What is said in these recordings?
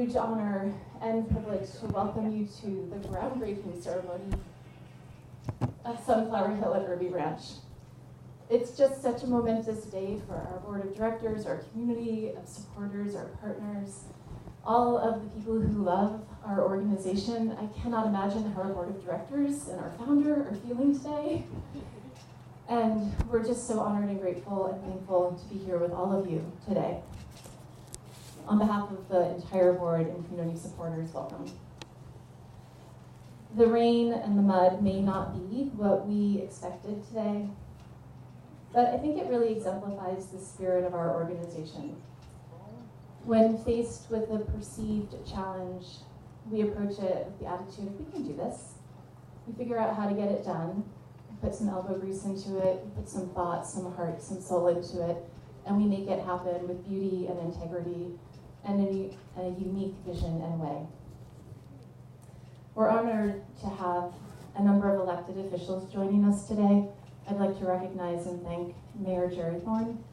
huge honor and privilege to welcome you to the groundbreaking ceremony of Sunflower Hill at Irby Ranch. It's just such a momentous day for our board of directors, our community of supporters, our partners, all of the people who love our organization. I cannot imagine how our board of directors and our founder are feeling today. And we're just so honored and grateful and thankful to be here with all of you today. On behalf of the entire board and community supporters, welcome. The rain and the mud may not be what we expected today, but I think it really exemplifies the spirit of our organization. When faced with a perceived challenge, we approach it with the attitude of, we can do this. We figure out how to get it done, put some elbow grease into it, put some thought, some heart, some soul into it, and we make it happen with beauty and integrity and a unique vision and way. We're honored to have a number of elected officials joining us today. I'd like to recognize and thank Mayor Jerry Thorne,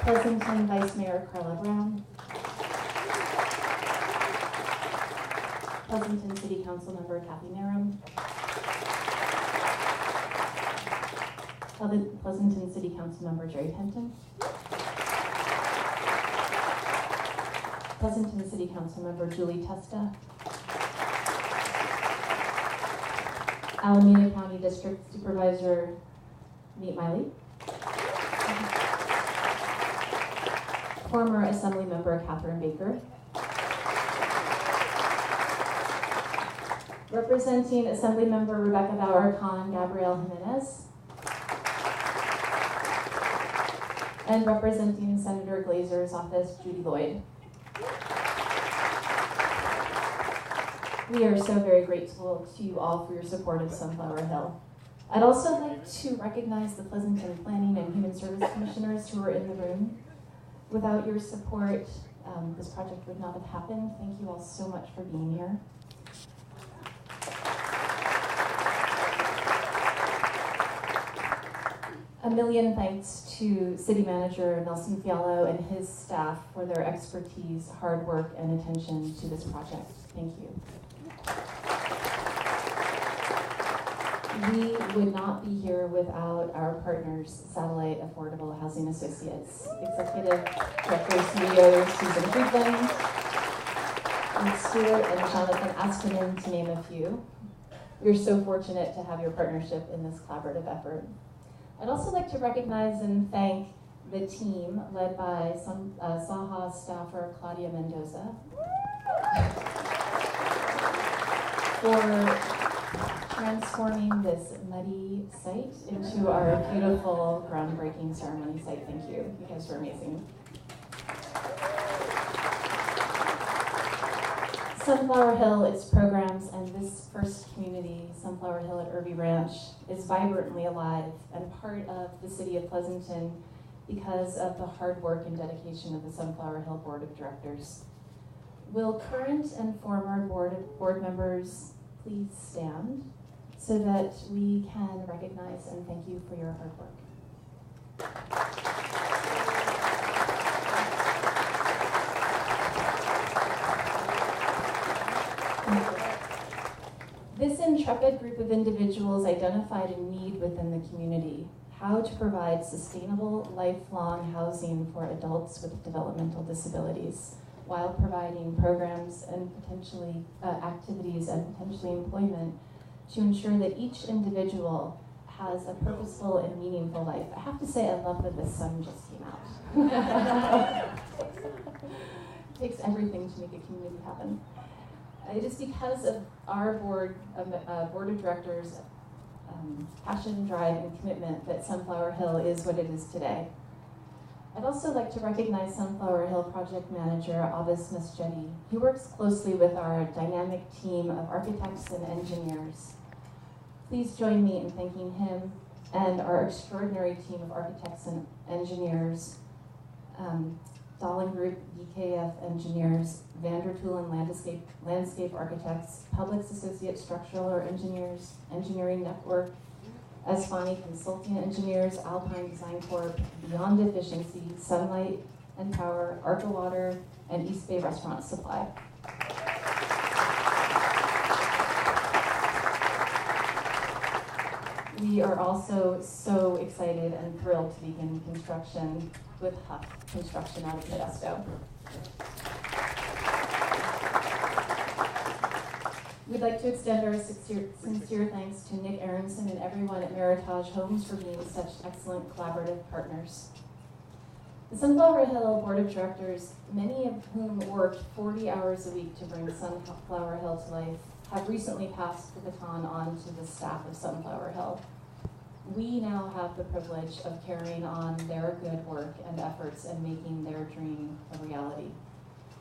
Pleasanton Vice Mayor Carla Brown, Pleasanton City Council Member Kathy Narum, Pleasanton City Council Member Jerry Penton, Pleasanton City Council Member Julie Testa, Alameda County District Supervisor Nate Miley, former Assembly Member Catherine Baker, representing Assembly Member Rebecca Bauer-Kahn, Gabrielle Jimenez, and representing Senator Glazer's office, Judy Lloyd. We are so very grateful to you all for your support of Sunflower Hill. I'd also like to recognize the Pleasanton Planning and Human Service Commissioners who are in the room. Without your support, this project would not have happened. Thank you all so much for being here. A million thanks to City Manager Nelson Fiallo and his staff for their expertise, hard work, and attention to this project. Thank you. We would not be here without our partners, Satellite Affordable Housing Associates, Executive Director CEOs Susan Friedland, Nick Stewart, and Jonathan Aspinen, to name a few. We're so fortunate to have your partnership in this collaborative effort. I'd also like to recognize and thank the team led by SAHA staffer Claudia Mendoza for transforming this muddy site into our beautiful groundbreaking ceremony site. Thank you. You guys were amazing. Sunflower Hill, its programs, and this first community, Sunflower Hill at Irby Ranch, is vibrantly alive and part of the city of Pleasanton because of the hard work and dedication of the Sunflower Hill Board of Directors. Will current and former board members please stand so that we can recognize and thank you for your hard work. This intrepid group of individuals identified a need within the community: how to provide sustainable, lifelong housing for adults with developmental disabilities, while providing programs and potentially activities and potentially employment to ensure that each individual has a purposeful and meaningful life. I have to say, I love that the sun just came out. It takes everything to make a community happen. It is because of our board of directors' passion, drive, and commitment that Sunflower Hill is what it is today. I'd also like to recognize Sunflower Hill Project Manager Abbas Masjedi. He works closely with our dynamic team of architects and engineers. Please join me in thanking him and our extraordinary team of architects and engineers, Dahlin Group, VKF Engineers, Vandertool and Landscape Architects, Publix Associate Structural Engineers, Engineering Network, Esfani Consulting Engineers, Alpine Design Corp, Beyond Efficiency, Sunlight and Power, Arca Water, and East Bay Restaurant Supply. We are also so excited and thrilled to begin construction with Huff Construction out of Modesto. We'd like to extend our sincere thanks to Nick Aronson and everyone at Meritage Homes for being such excellent collaborative partners. The Sunflower Hill Board of Directors, many of whom worked 40 hours a week to bring Sunflower Hill to life, have recently passed the baton on to the staff of Sunflower Hill. We now have the privilege of carrying on their good work and efforts and making their dream a reality.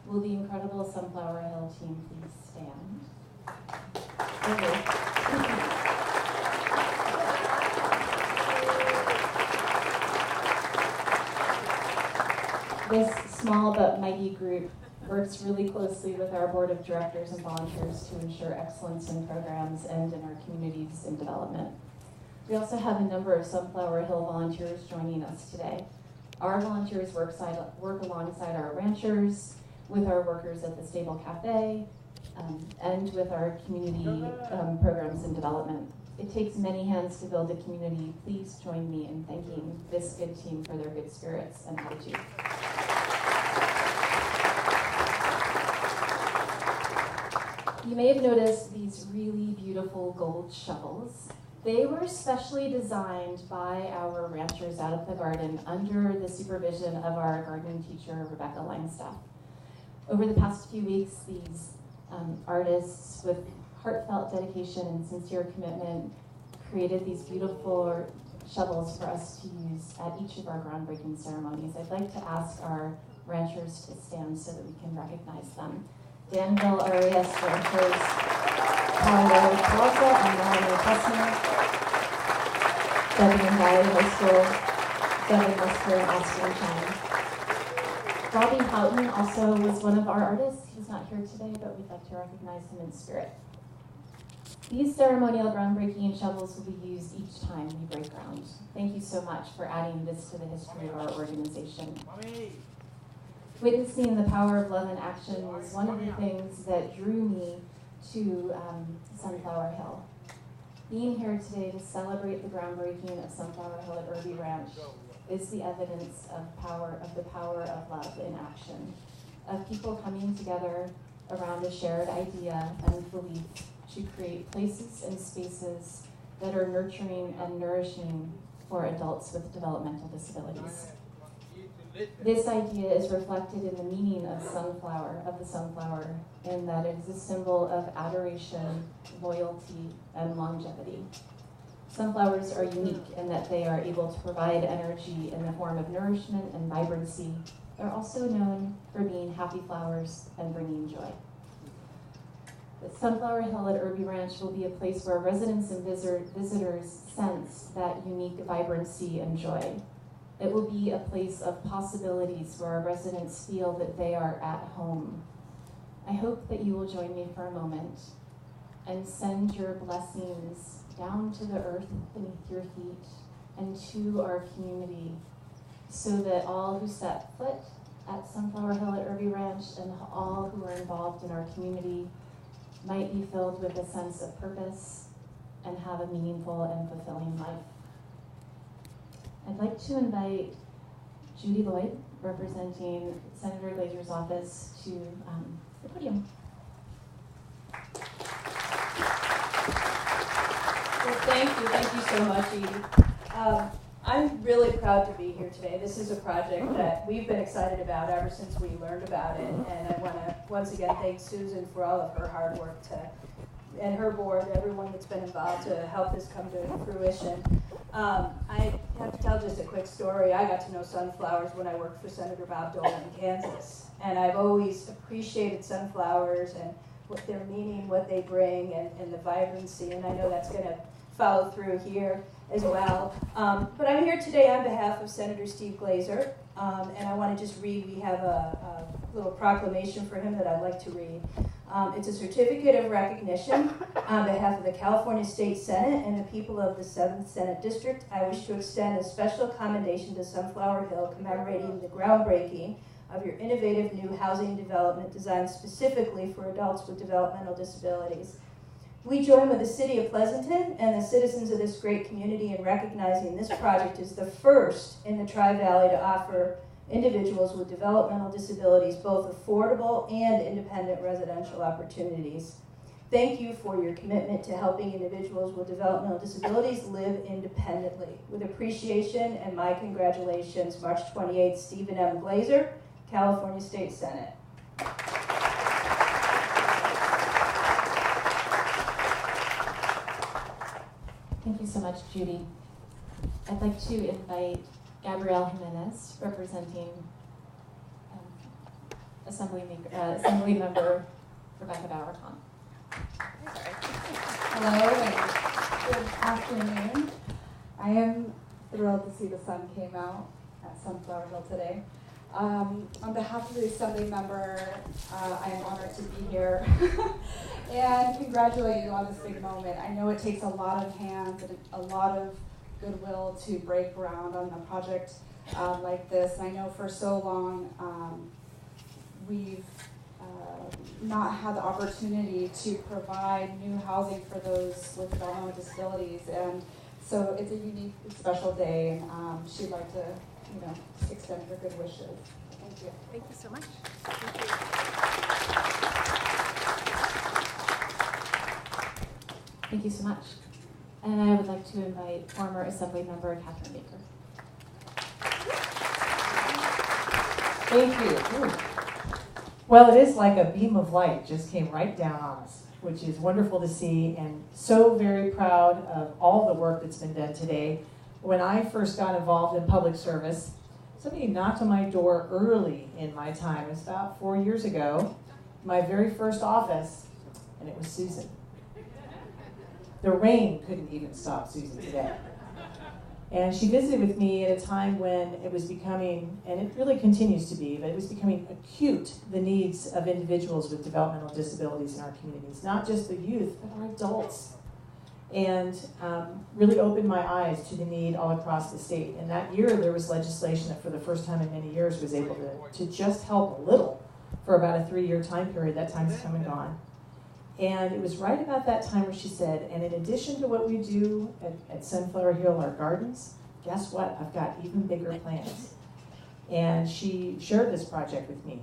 Will the incredible Sunflower Hill team please stand? This small but mighty group works really closely with our board of directors and volunteers to ensure excellence in programs and in our communities in development. We also have a number of Sunflower Hill volunteers joining us today. Our volunteers work alongside our ranchers, with our workers at the Stable Cafe, and with our community programs and development. It takes many hands to build a community. Please join me in thanking this good team for their good spirits and attitude. You may have noticed these really beautiful gold shovels. They were specially designed by our ranchers out of the garden under the supervision of our gardening teacher, Rebecca Langstaff. Over the past few weeks, these artists with heartfelt dedication and sincere commitment created these beautiful shovels for us to use at each of our groundbreaking ceremonies. I'd like to ask our ranchers to stand so that we can recognize them. Danville Arias ranchers, Paolo Plaza and Melanie Kessner, Devin and Valley High School, Devin Lester and Austin Chine. Robbie Houghton also was one of our artists. He's not here today, but we'd like to recognize him in spirit. These ceremonial groundbreaking shovels will be used each time we break ground. Thank you so much for adding this to the history of our organization. Witnessing the power of love in action was one of the things that drew me to Sunflower Hill. Being here today to celebrate the groundbreaking of Sunflower Hill at Irby Ranch is the evidence of the power of love in action, of people coming together around a shared idea and belief to create places and spaces that are nurturing and nourishing for adults with developmental disabilities. This idea is reflected in the meaning of the sunflower, in that it is a symbol of adoration, loyalty, and longevity. Sunflowers are unique in that they are able to provide energy in the form of nourishment and vibrancy. They're also known for being happy flowers and bringing joy. The Sunflower Hill at Irby Ranch will be a place where residents and visitors sense that unique vibrancy and joy. It will be a place of possibilities where our residents feel that they are at home. I hope that you will join me for a moment and send your blessings down to the earth beneath your feet and to our community, so that all who set foot at Sunflower Hill at Irby Ranch and all who are involved in our community might be filled with a sense of purpose and have a meaningful and fulfilling life. I'd like to invite Judy Lloyd, representing Senator Glazer's office, to the podium. Well, thank you so much, Edie. I'm really proud to be here today. This is a project that we've been excited about ever since we learned about it, and I want to once again thank Susan for all of her hard work and her board, everyone that's been involved to help this come to fruition. I have to tell just a quick story. I got to know sunflowers when I worked for Senator Bob Dole in Kansas, and I've always appreciated sunflowers and what their meaning, what they bring, and the vibrancy, and I know that's going to follow through here as well. But I'm here today on behalf of Senator Steve Glazer. and I want to just read, we have a little proclamation for him that I'd like to read. It's a certificate of recognition on behalf of the California State Senate and the people of the 7th Senate District. I wish to extend a special commendation to Sunflower Hill commemorating the groundbreaking of your innovative new housing development designed specifically for adults with developmental disabilities. We join with the City of Pleasanton and the citizens of this great community in recognizing this project is the first in the Tri-Valley to offer individuals with developmental disabilities both affordable and independent residential opportunities. Thank you for your commitment to helping individuals with developmental disabilities live independently. With appreciation and my congratulations, March 28th, Stephen M. Glazer, California State Senate. Thank you so much, Judy. I'd like to invite Gabrielle Jimenez, representing Assembly Member Rebecca Bauer-Kahn. Hello and good afternoon. I am thrilled to see the sun came out at Sunflower Hill today. On behalf of the Assembly Member, I am honored to be here and congratulate you on this big moment. I know it takes a lot of hands and a lot of goodwill to break ground on a project like this. And I know for so long we've not had the opportunity to provide new housing for those with developmental disabilities. And so it's a unique, special day, and she'd like to, extend her good wishes. Thank you. Thank you so much. Thank you so much. And I would like to invite former Assembly Member Catherine Baker. Thank you. Ooh. Well, it is like a beam of light just came right down on us, which is wonderful to see, and so very proud of all the work that's been done today. When I first got involved in public service, somebody knocked on my door early in my time. It was about 4 years ago, my very first office, and it was Susan. The rain couldn't even stop Susan today. And she visited with me at a time when it was becoming, and it really continues to be, but it was becoming acute, the needs of individuals with developmental disabilities in our communities, not just the youth, but our adults. And really opened my eyes to the need all across the state. And that year there was legislation that for the first time in many years was able to just help a little for about a 3-year time period. That time's come and gone. And it was right about that time where she said, and in addition to what we do at Sunflower Hill, our gardens, guess what? I've got even bigger plans. And she shared this project with me.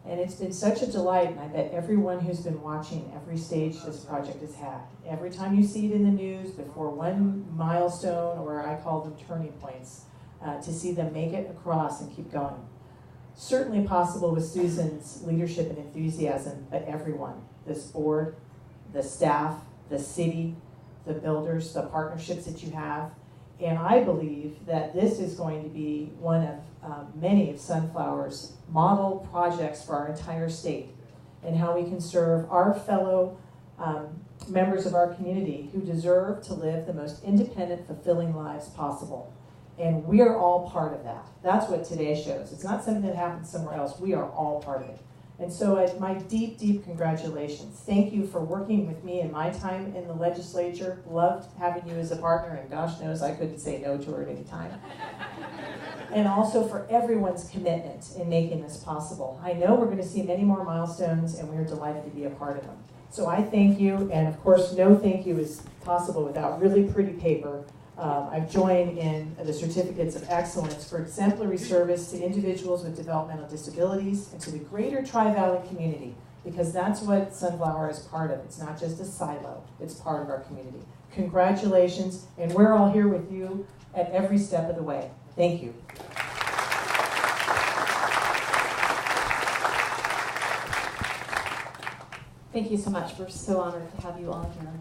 And it's been such a delight, and I bet everyone who's been watching every stage this project has had. Every time you see it in the news, before one milestone, or I call them turning points, to see them make it across and keep going. Certainly possible with Susan's leadership and enthusiasm, but everyone, this board, the staff, the city, the builders, the partnerships that you have. And I believe that this is going to be one of many of Sunflower's model projects for our entire state, and how we can serve our fellow members of our community who deserve to live the most independent, fulfilling lives possible. And we are all part of that. That's what today shows. It's not something that happens somewhere else. We are all part of it. And so my deep, deep congratulations. Thank you for working with me in my time in the legislature. Loved having you as a partner, and gosh knows I couldn't say no to her at any time. And also for everyone's commitment in making this possible. I know we're going to see many more milestones, and we're delighted to be a part of them. So I thank you, and of course, no thank you is possible without really pretty paper. I've joined in the certificates of excellence for exemplary service to individuals with developmental disabilities and to the greater Tri-Valley community, because that's what Sunflower is part of. It's not just a silo, it's part of our community. Congratulations, and we're all here with you at every step of the way. Thank you. Thank you so much. We're so honored to have you all here.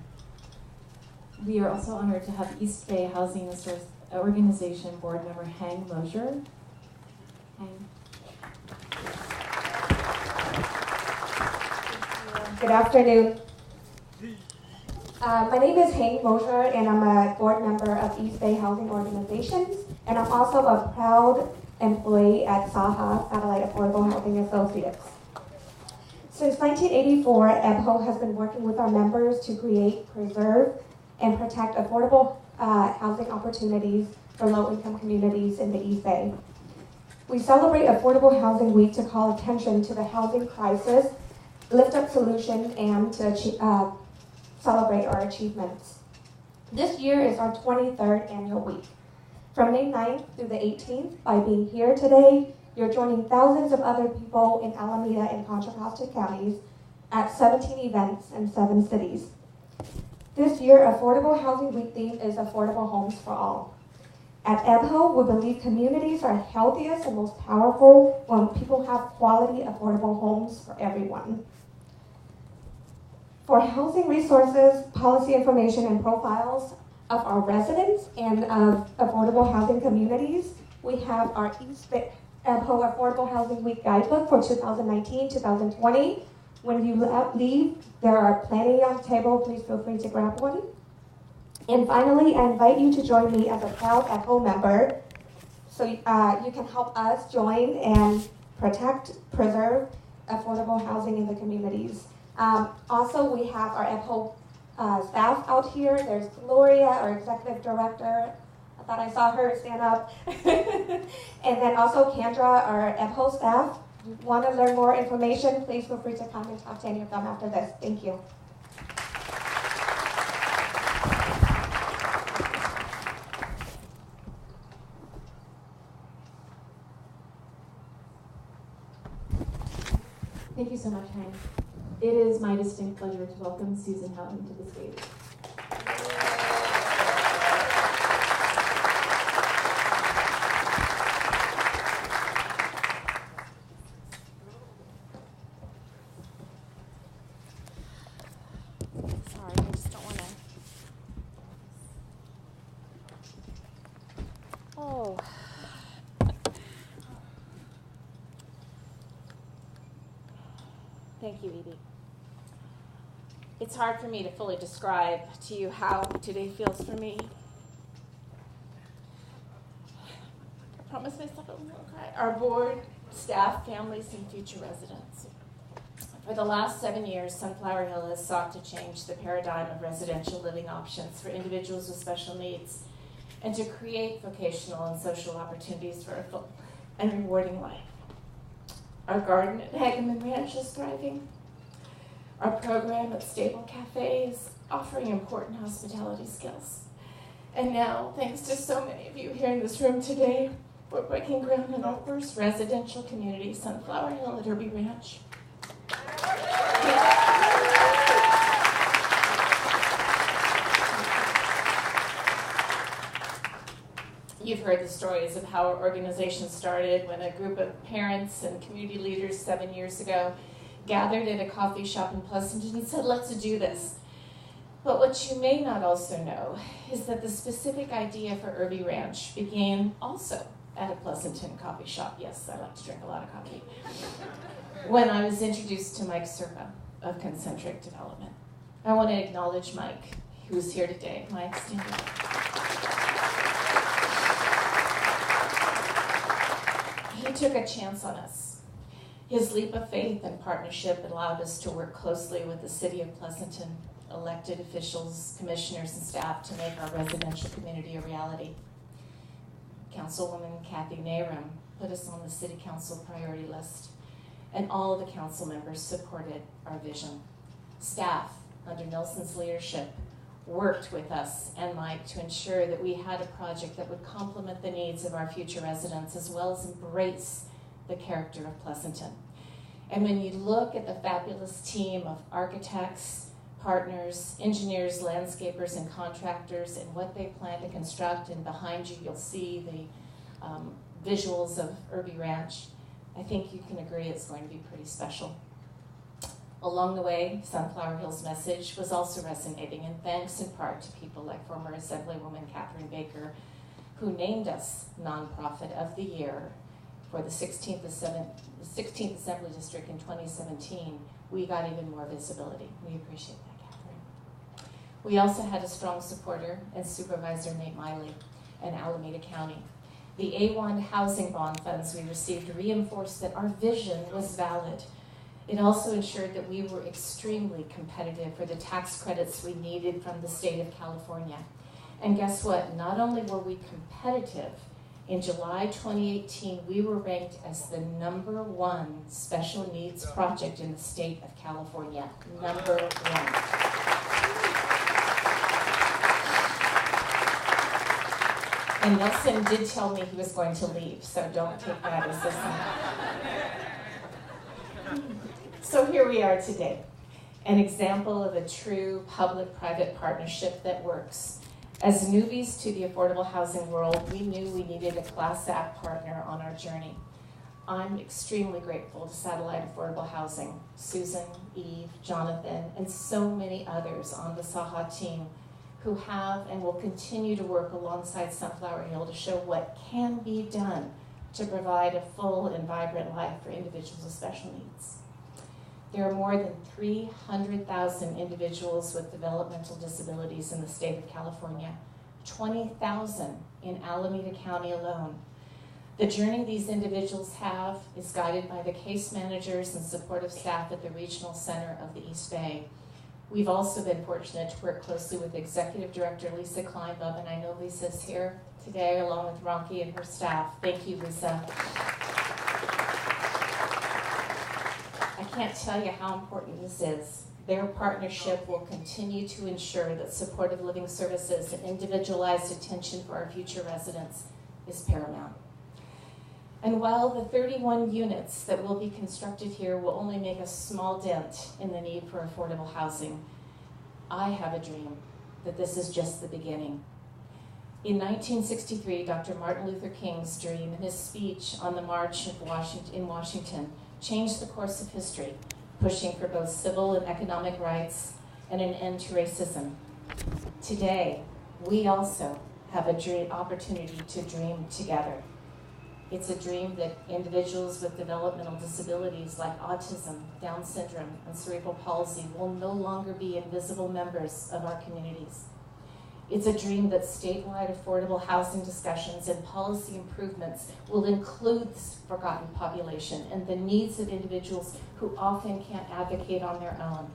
We are also honored to have East Bay Housing Organization Board Member Hang Mosier. Hang. Good afternoon. My name is Hang Mosier, and I'm a board member of East Bay Housing Organizations, and I'm also a proud employee at SAHA, Adelaide Affordable Housing Associates. Since 1984, EBHO has been working with our members to create, preserve, and protect affordable housing opportunities for low-income communities in the East Bay. We celebrate Affordable Housing Week to call attention to the housing crisis, lift up solutions, and to celebrate our achievements. This year is our 23rd annual week. From May 9th through the 18th, by being here today, you're joining thousands of other people in Alameda and Contra Costa counties at 17 events in 7 cities. This year, Affordable Housing Week theme is Affordable Homes for All. At EBHO, we believe communities are healthiest and most powerful when people have quality, affordable homes for everyone. For housing resources, policy information, and profiles of our residents and of affordable housing communities, we have our East Bay EBHO Affordable Housing Week Guidebook for 2019-2020. When you leave, there are plenty on the table. Please feel free to grab one. And finally, I invite you to join me as a proud EBHO member so you can help us join and protect, preserve affordable housing in the communities. Also, we have our EBHO staff out here. There's Gloria, our executive director. I thought I saw her stand up. And then also Kendra, our EBHO staff. If you want to learn more information, please feel free to come and talk to any of them after this. Thank you. Thank you so much, Hank. It is my distinct pleasure to welcome Susan Houghton to the stage. Sorry, I just don't want to. Oh. Thank you, Edie. It's hard for me to fully describe to you how today feels for me. I promised myself I wouldn't cry. Our board, staff, families, and future residents. For the last 7 years, Sunflower Hill has sought to change the paradigm of residential living options for individuals with special needs and to create vocational and social opportunities for a full and rewarding life. Our garden at Hageman Ranch is thriving. Our program at Stable Cafe is offering important hospitality skills. And now, thanks to so many of you here in this room today, we're breaking ground in our first residential community, Sunflower Hill at Irby Ranch. You've heard the stories of how our organization started when a group of parents and community leaders 7 years ago gathered at a coffee shop in Pleasanton and said, let's do this. But what you may not also know is that the specific idea for Irby Ranch began also at a Pleasanton coffee shop. Yes, I like to drink a lot of coffee. When I was introduced to Mike Serpa of Concentric Development. I want to acknowledge Mike, who's here today. Mike, stand up. He took a chance on us. His leap of faith and partnership allowed us to work closely with the City of Pleasanton, elected officials, commissioners, and staff to make our residential community a reality. Councilwoman Kathy Nehram put us on the City Council priority list, and all of the council members supported our vision. Staff, under Nelson's leadership, worked with us and Mike to ensure that we had a project that would complement the needs of our future residents as well as embrace the character of Pleasanton. And when you look at the fabulous team of architects, partners, engineers, landscapers, and contractors and what they plan to construct, and behind you you'll see the visuals of Irby Ranch, I think you can agree it's going to be pretty special. Along the way, Sunflower Hill's message was also resonating, and thanks in part to people like former Assemblywoman Catherine Baker, who named us Nonprofit of the Year for the 16th Assembly District in 2017. We got even more visibility. We appreciate that, Catherine. We also had a strong supporter in Supervisor Nate Miley in Alameda County. The A1 housing bond funds we received reinforced that our vision was valid. It also ensured that we were extremely competitive for the tax credits we needed from the state of California. And guess what? Not only were we competitive, in July 2018, we were ranked as the #1 special needs project in the state of California. #1. And Nelson did tell me he was going to leave, so don't take that as a sign. So here we are today, an example of a true public-private partnership that works. As newbies to the affordable housing world, we knew we needed a Class Act partner on our journey. I'm extremely grateful to Satellite Affordable Housing, Susan, Eve, Jonathan, and so many others on the SAHA team who have and will continue to work alongside Sunflower Hill to show what can be done to provide a full and vibrant life for individuals with special needs. There are more than 300,000 individuals with developmental disabilities in the state of California, 20,000 in Alameda County alone. The journey these individuals have is guided by the case managers and supportive staff at the Regional Center of the East Bay. We've also been fortunate to work closely with Executive Director Lisa Kleinbub, and I know Lisa's here today along with Ronki and her staff. Thank you, Lisa. I can't tell you how important this is. Their partnership will continue to ensure that supportive living services and individualized attention for our future residents is paramount. And while the 31 units that will be constructed here will only make a small dent in the need for affordable housing, I have a dream that this is just the beginning. In 1963, Dr. Martin Luther King's dream in his speech on the March in Washington changed the course of history, pushing for both civil and economic rights and an end to racism. Today, we also have an opportunity to dream together. It's a dream that individuals with developmental disabilities like autism, Down syndrome, and cerebral palsy will no longer be invisible members of our communities. It's a dream that statewide affordable housing discussions and policy improvements will include this forgotten population and the needs of individuals who often can't advocate on their own.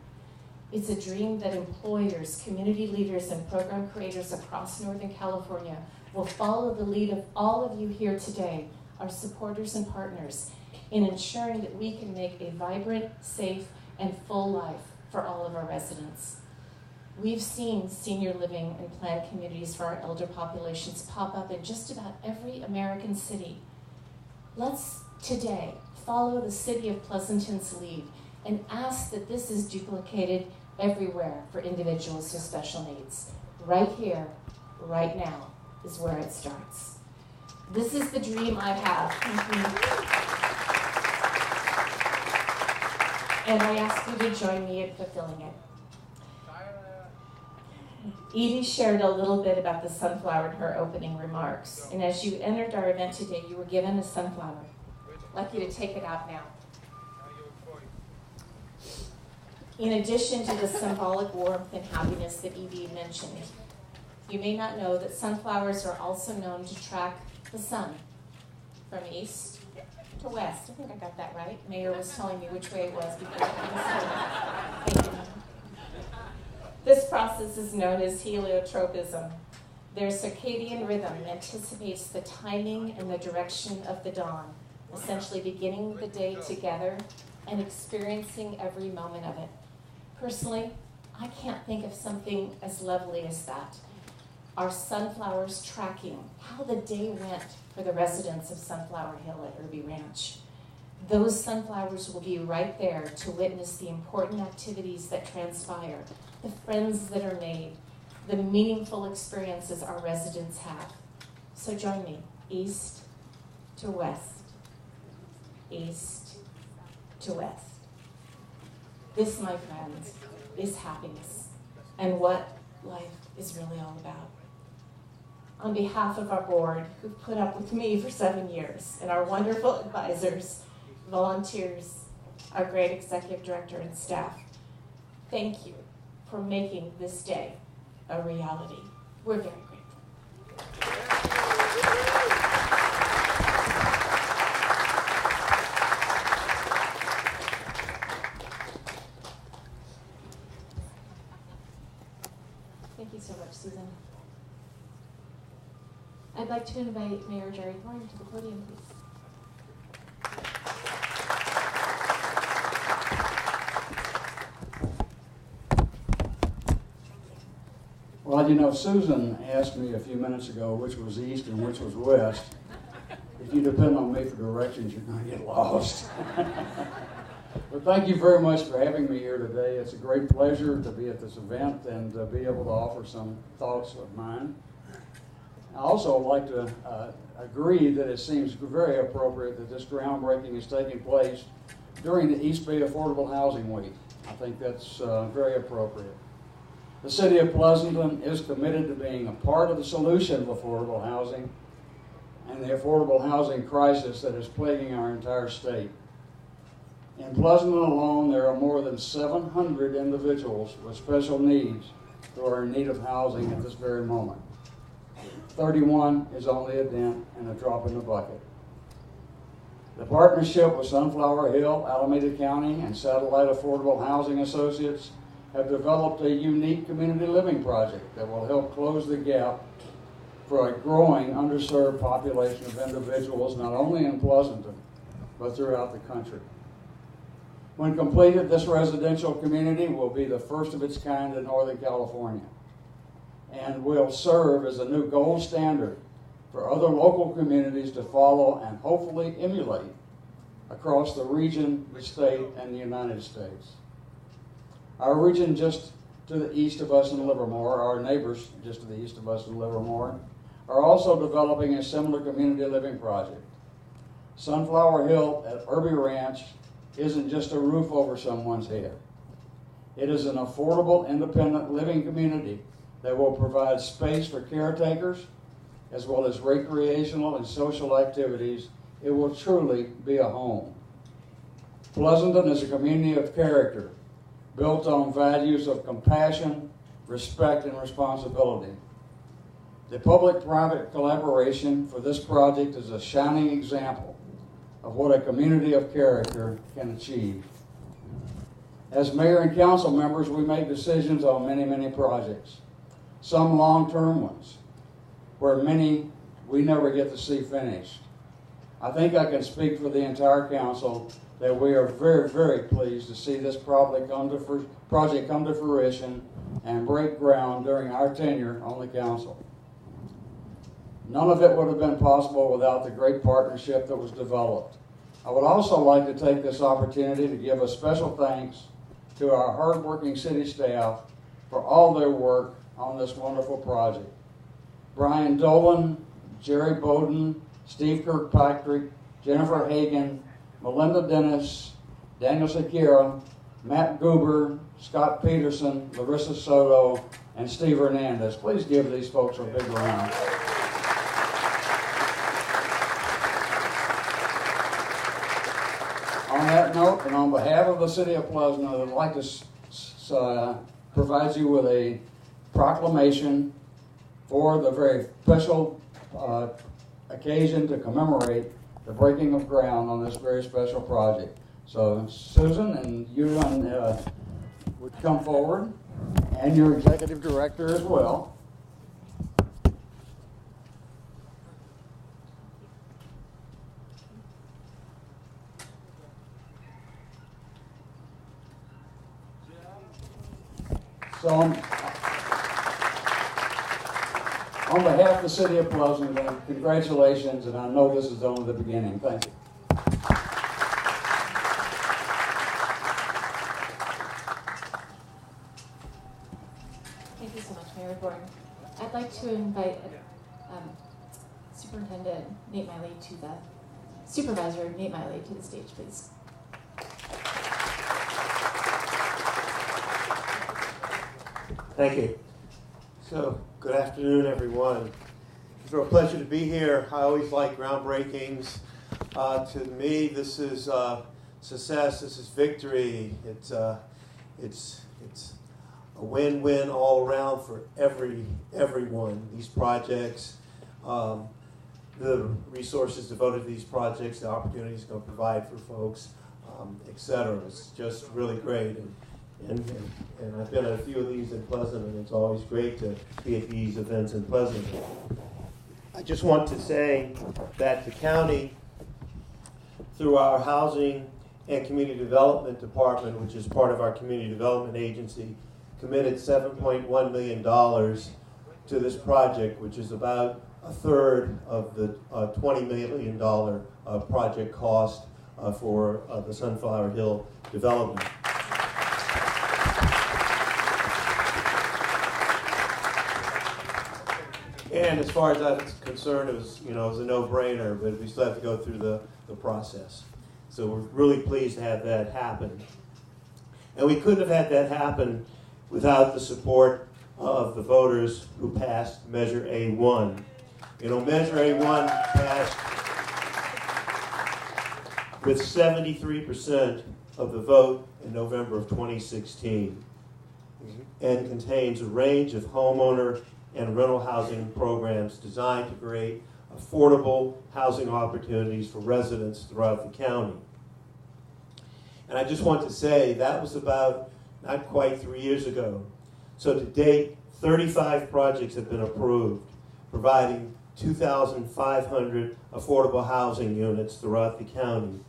It's a dream that employers, community leaders, and program creators across Northern California will follow the lead of all of you here today, our supporters and partners, in ensuring that we can make a vibrant, safe, and full life for all of our residents. We've seen senior living and planned communities for our elder populations pop up in just about every American city. Let's today follow the city of Pleasanton's lead and ask that this is duplicated everywhere for individuals with special needs. Right here, right now, is where it starts. This is the dream I have. And I ask you to join me in fulfilling it. Edie shared a little bit about the sunflower in her opening remarks. And as you entered our event today, you were given a sunflower. I'd like you to take it out now. In addition to the symbolic warmth and happiness that Edie mentioned, you may not know that sunflowers are also known to track the sun from east to west. I think I got that right. Mayor was telling me which way it was before. Thank you. This process is known as heliotropism. Their circadian rhythm anticipates the timing and the direction of the dawn, essentially beginning the day together and experiencing every moment of it. Personally, I can't think of something as lovely as that. Our sunflowers tracking how the day went for the residents of Sunflower Hill at Irby Ranch. Those sunflowers will be right there to witness the important activities that transpire, the friends that are made, the meaningful experiences our residents have. So join me, east to west, east to west. This, my friends, is happiness and what life is really all about. On behalf of our board, who've put up with me for 7 years, and our wonderful advisors, volunteers, our great executive director and staff, thank you for making this day a reality. We're very grateful. I'd like to invite Mayor Jerry Thorne to the podium, please. Well, you know, Susan asked me a few minutes ago which was east and which was west. If you depend on me for directions, you're going to get lost. But thank you very much for having me here today. It's a great pleasure to be at this event and be able to offer some thoughts of mine. I also like to agree that it seems very appropriate that this groundbreaking is taking place during the East Bay Affordable Housing Week. I think that's very appropriate. The City of Pleasanton is committed to being a part of the solution of affordable housing and the affordable housing crisis that is plaguing our entire state. In Pleasanton alone, there are more than 700 individuals with special needs who are in need of housing at this very moment. 31 is only a dent and a drop in the bucket. The partnership with Sunflower Hill, Alameda County, and Satellite Affordable Housing Associates have developed a unique community living project that will help close the gap for a growing underserved population of individuals, not only in Pleasanton, but throughout the country. When completed, this residential community will be the first of its kind in Northern California and will serve as a new gold standard for other local communities to follow and hopefully emulate across the region, the state, and the United States. Our region just to the east of us in Livermore, our neighbors just to the east of us in Livermore, are also developing a similar community living project. Sunflower Hill at Irby Ranch isn't just a roof over someone's head. It is an affordable, independent living community that will provide space for caretakers, as well as recreational and social activities. It will truly be a home. Pleasanton is a community of character, built on values of compassion, respect, and responsibility. The public-private collaboration for this project is a shining example of what a community of character can achieve. As mayor and council members, we make decisions on many, many projects. Some long-term ones, where many we never get to see finished. I think I can speak for the entire council that we are very, very pleased to see this project come to fruition and break ground during our tenure on the council. None of it would have been possible without the great partnership that was developed. I would also like to take this opportunity to give a special thanks to our hardworking city staff for all their work on this wonderful project. Brian Dolan, Jerry Bowden, Steve Kirkpatrick, Jennifer Hagan, Melinda Dennis, Daniel Sakira, Matt Goober, Scott Peterson, Larissa Soto, and Steve Hernandez. Please give these folks a big round. On that note, and on behalf of the City of Pleasanton, I would like to provide you with a proclamation for the very special occasion to commemorate the breaking of ground on this very special project. So Susan and you would come forward, and your executive director as well. So on behalf of the City of Pleasanton, congratulations, and I know this is only the beginning. Thank you. Thank you so much, Mayor Thorne. I'd like to invite Supervisor Nate Miley to the stage, please. Thank you. So, good afternoon, everyone. It's a real pleasure to be here. I always like groundbreakings. To me, this is success. This is victory. It's a win-win all around for everyone. These projects, the resources devoted to these projects, the opportunities going to provide for folks, etc. It's just really great. And I've been at a few of these in Pleasanton, and it's always great to be at these events in Pleasanton. I just want to say that the county, through our Housing and Community Development Department, which is part of our Community Development Agency, committed $7.1 million to this project, which is about a third of the $20 million project cost for the Sunflower Hill development. And as far as that's concerned, it was a no-brainer, but we still have to go through the process. So we're really pleased to have that happen. And we couldn't have had that happen without the support of the voters who passed Measure A1. Measure A1 passed with 73% of the vote in November of 2016 and contains a range of homeowner and rental housing programs designed to create affordable housing opportunities for residents throughout the county. And I just want to say that was about not quite 3 years ago. So to date, 35 projects have been approved, providing 2,500 affordable housing units throughout the county.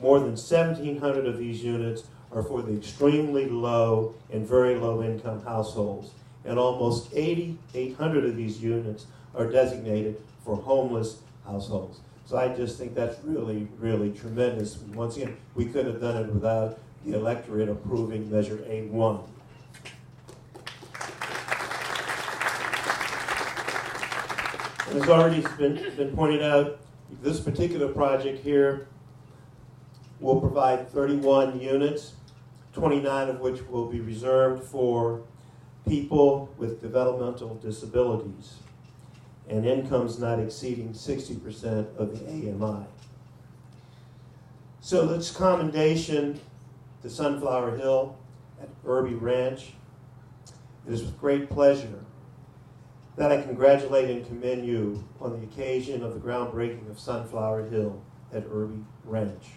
More than 1,700 of these units are for the extremely low and very low income households. And almost 8,800 of these units are designated for homeless households. So I just think that's really, really tremendous. Once again, we couldn't have done it without the electorate approving Measure A1. And as already been pointed out, this particular project here will provide 31 units, 29 of which will be reserved for people with developmental disabilities and incomes not exceeding 60% of the AMI. So this commendation to Sunflower Hill at Irby Ranch. It is with great pleasure that I congratulate and commend you on the occasion of the groundbreaking of Sunflower Hill at Irby Ranch.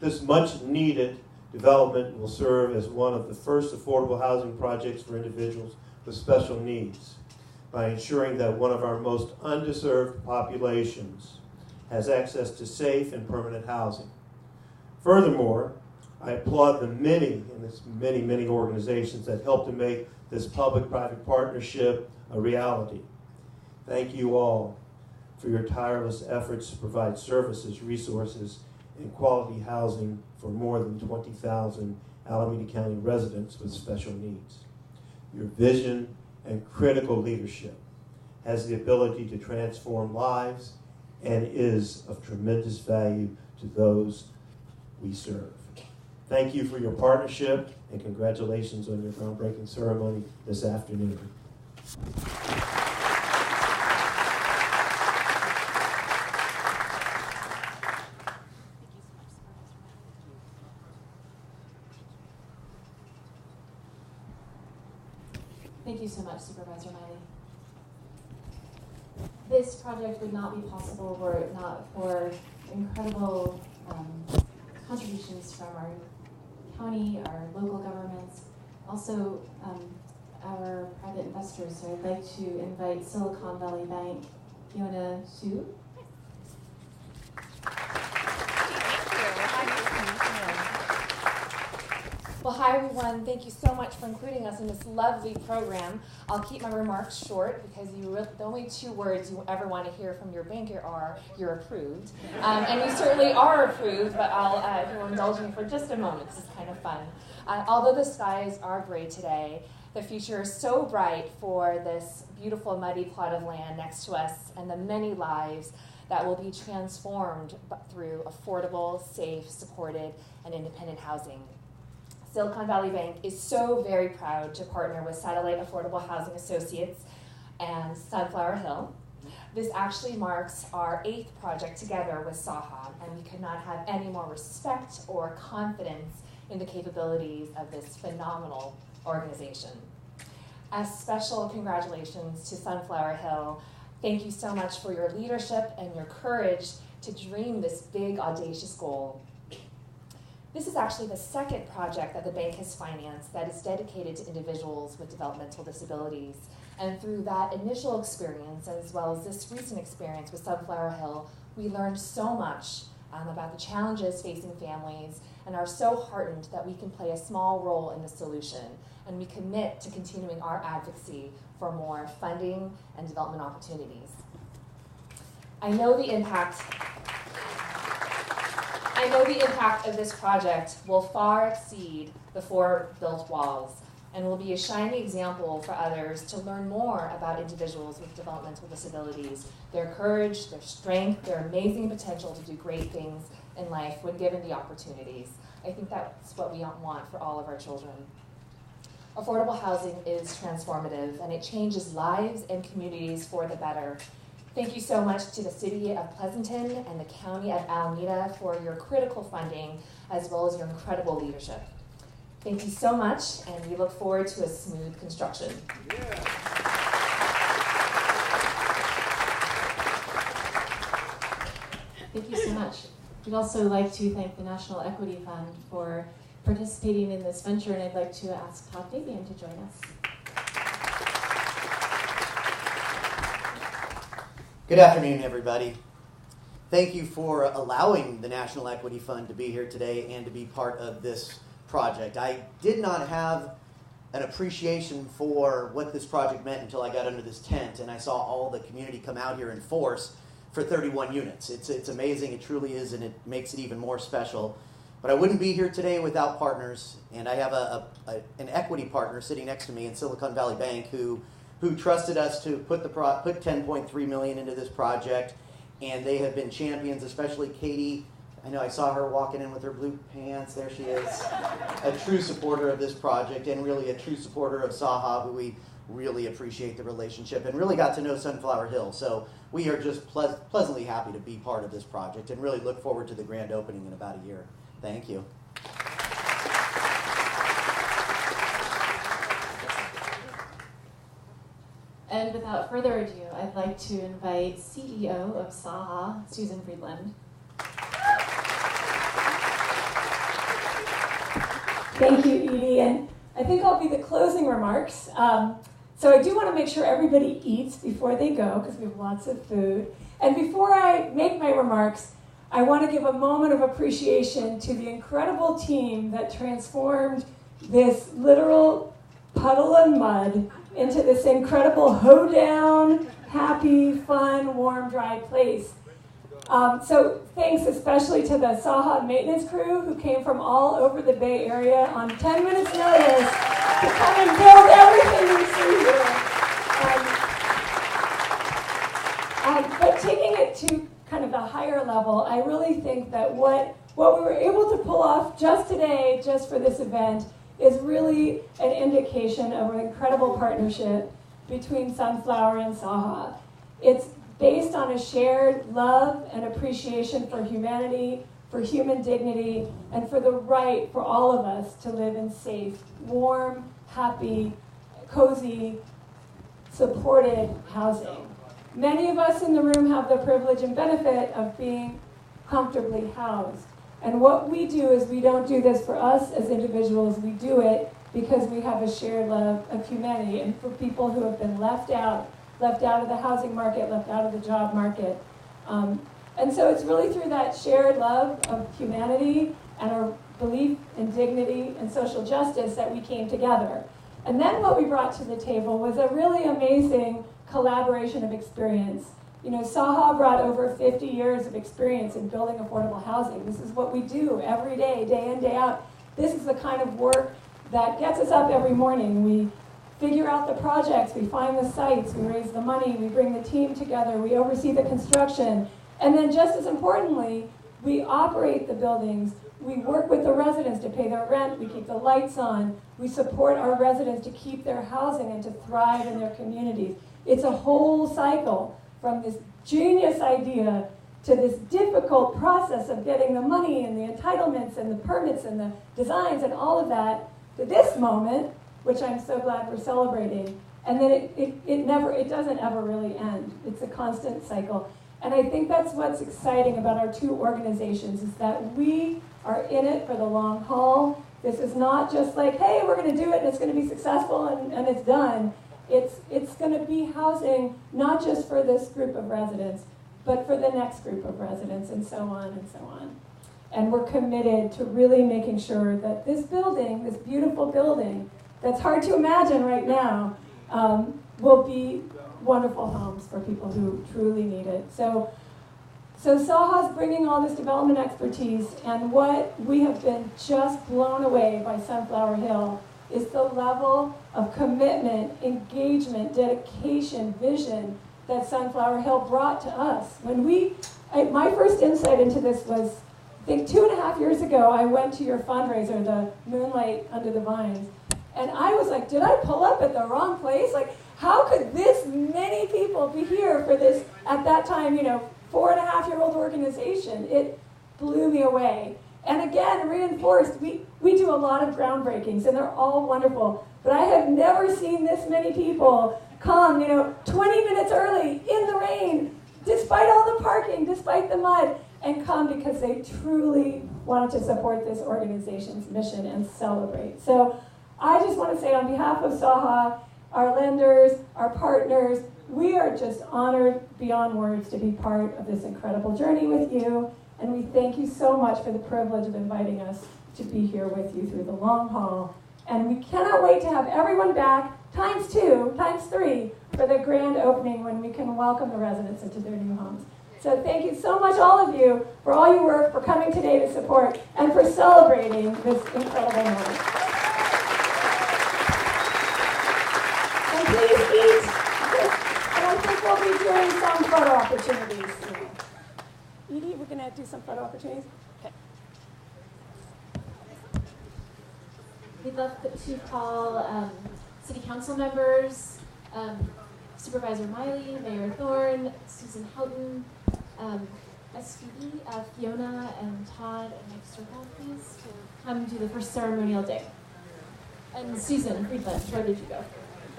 This much needed development will serve as one of the first affordable housing projects for individuals with special needs by ensuring that one of our most undeserved populations has access to safe and permanent housing. Furthermore, I applaud the many organizations that helped to make this public-private partnership a reality. Thank you all for your tireless efforts to provide services, resources, and quality housing for more than 20,000 Alameda County residents with special needs. Your vision and critical leadership has the ability to transform lives and is of tremendous value to those we serve. Thank you for your partnership and congratulations on your groundbreaking ceremony this afternoon. Thank you so much, Supervisor Miley. This project would not be possible were it not for incredible contributions from our county, our local governments, also our private investors. So I'd like to invite Silicon Valley Bank, Fiona Hsu. Well, hi everyone. Thank you so much for including us in this lovely program. I'll keep my remarks short because the only two words you ever want to hear from your banker are, "You're approved." And we certainly are approved, but if you'll indulge me for just a moment, this is kind of fun. Although the skies are gray today, the future is so bright for this beautiful muddy plot of land next to us and the many lives that will be transformed through affordable, safe, supported, and independent housing. Silicon Valley Bank is so very proud to partner with Satellite Affordable Housing Associates and Sunflower Hill. This actually marks our 8th project together with SAHA, and we could not have any more respect or confidence in the capabilities of this phenomenal organization. As special congratulations to Sunflower Hill, thank you so much for your leadership and your courage to dream this big, audacious goal. This is actually the 2nd project that the bank has financed that is dedicated to individuals with developmental disabilities. And through that initial experience, as well as this recent experience with Sunflower Hill, we learned so much about the challenges facing families and are so heartened that we can play a small role in the solution. And we commit to continuing our advocacy for more funding and development opportunities. I know the impact of this project will far exceed the 4 built walls and will be a shining example for others to learn more about individuals with developmental disabilities, their courage, their strength, their amazing potential to do great things in life when given the opportunities. I think that's what we want for all of our children. Affordable housing is transformative, and it changes lives and communities for the better. Thank you so much to the City of Pleasanton and the County of Alameda for your critical funding, as well as your incredible leadership. Thank you so much, and we look forward to a smooth construction. Thank you so much. We'd also like to thank the National Equity Fund for participating in this venture, and I'd like to ask Todd Fabian to join us. Good afternoon, everybody. Thank you for allowing the National Equity Fund to be here today and to be part of this project. I did not have an appreciation for what this project meant until I got under this tent and I saw all the community come out here in force for 31 units. It's amazing, it truly is, and it makes it even more special. But I wouldn't be here today without partners, and I have an equity partner sitting next to me in Silicon Valley Bank who trusted us to put $10.3 million into this project, and they have been champions, especially Katie. I know I saw her walking in with her blue pants. There she is. A true supporter of this project and really a true supporter of Saha, who we really appreciate the relationship and really got to know Sunflower Hill. So we are just pleasantly happy to be part of this project and really look forward to the grand opening in about a year. Thank you. And without further ado, I'd like to invite CEO of Saha, Susan Friedland. Thank you, Edie, and I think I'll be the closing remarks. So I do want to make sure everybody eats before they go, because we have lots of food. And before I make my remarks, I want to give a moment of appreciation to the incredible team that transformed this literal puddle of mud into this incredible hoedown, happy, fun, warm, dry place. So thanks especially to the Saha maintenance crew who came from all over the Bay Area on 10 minutes notice to come and build everything you see here. But taking it to kind of the higher level, I really think that what we were able to pull off just today, just for this event, is really an indication of an incredible partnership between Sunflower and Saha. It's based on a shared love and appreciation for humanity, for human dignity, and for the right for all of us to live in safe, warm, happy, cozy, supported housing. Many of us in the room have the privilege and benefit of being comfortably housed. And what we do is we don't do this for us as individuals, we do it because we have a shared love of humanity and for people who have been left out of the housing market, left out of the job market. And so it's really through that shared love of humanity and our belief in dignity and social justice that we came together. And then what we brought to the table was a really amazing collaboration of experience. You know, Saha brought over 50 years of experience in building affordable housing. This is what we do every day, day in, day out. This is the kind of work that gets us up every morning. We figure out the projects, we find the sites, we raise the money, we bring the team together, we oversee the construction, and then just as importantly, we operate the buildings, we work with the residents to pay their rent, we keep the lights on, we support our residents to keep their housing and to thrive in their communities. It's a whole cycle from this genius idea to this difficult process of getting the money and the entitlements and the permits and the designs and all of that to this moment, which I'm so glad we're celebrating. And then it doesn't ever really end. It's a constant cycle. And I think that's what's exciting about our two organizations is that we are in it for the long haul. This is not just like, hey, we're going to do it and it's going to be successful and it's done. It's going to be housing not just for this group of residents, but for the next group of residents, and so on and so on. And we're committed to really making sure that this building, this beautiful building, that's hard to imagine right now, will be wonderful homes for people who truly need it. So Saha's bringing all this development expertise, and what we have been just blown away by Sunflower Hill is the level of commitment, engagement, dedication, vision that Sunflower Hill brought to us. My first insight into this was, I think 2.5 years ago, I went to your fundraiser, the Moonlight Under the Vines, and I was like, did I pull up at the wrong place? Like, how could this many people be here for this, at that time, 4.5-year-old organization? It blew me away. And again, reinforced, we do a lot of groundbreakings, and they're all wonderful, but I have never seen this many people come, 20 minutes early, in the rain, despite all the parking, despite the mud, and come because they truly wanted to support this organization's mission and celebrate. So I just want to say on behalf of Saha, our lenders, our partners, we are just honored beyond words to be part of this incredible journey with you, and we thank you so much for the privilege of inviting us to be here with you through the long haul. And we cannot wait to have everyone back, times 2, times 3, for the grand opening when we can welcome the residents into their new homes. So thank you so much, all of you, for all your work, for coming today to support, and for celebrating this incredible moment. And please eat. And I think we'll be doing some photo opportunities. Edie, we're going to do some photo opportunities? Okay. We'd love to call City Council members, Supervisor Miley, Mayor Thorne, Susan Houghton, SVE, Fiona and Todd and Mike Sturkle, please, to come do the first ceremonial day. And Susan Friedland, where did you go?